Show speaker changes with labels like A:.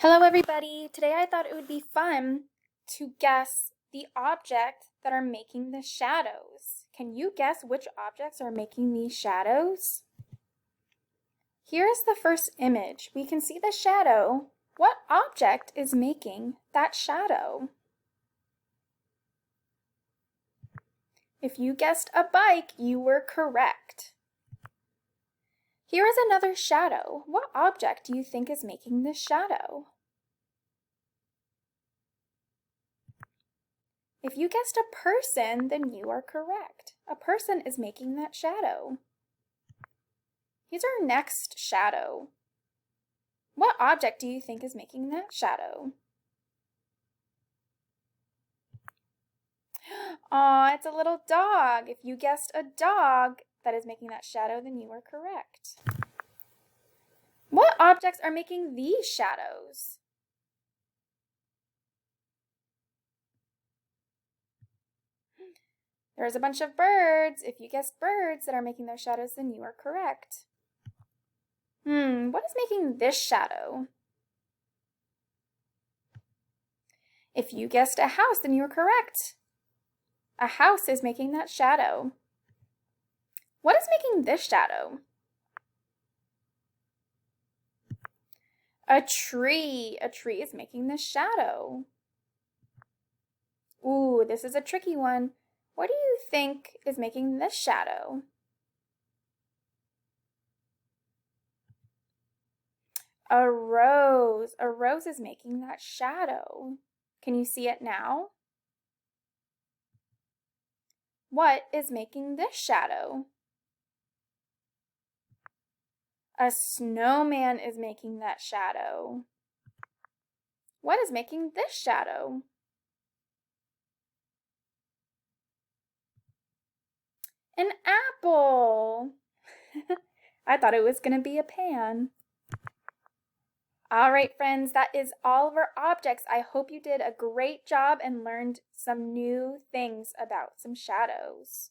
A: Hello everybody! Today I thought it would be fun to guess the object that are making the shadows. Can you guess which objects are making these shadows? Here is the first image. We can see the shadow. What object is making that shadow? If you guessed a bike, you were correct. Here is another shadow. What object do you think is making this shadow? If you guessed a person, then you are correct. A person is making that shadow. Here's our next shadow. What object do you think is making that shadow? Aw, it's a little dog. If you guessed a dog that is making that shadow, then you are correct. What objects are making these shadows? There's a bunch of birds. If you guessed birds that are making those shadows, then you are correct. What is making this shadow? If you guessed a house, then you are correct. A house is making that shadow. What is making this shadow? A tree. A tree is making this shadow. Ooh, this is a tricky one. What do you think is making this shadow? A rose. A rose is making that shadow. Can you see it now? What is making this shadow? A snowman is making that shadow. What is making this shadow? An apple. I thought it was going to be a pan. All right, friends, that is all of our objects. I hope you did a great job and learned some new things about some shadows.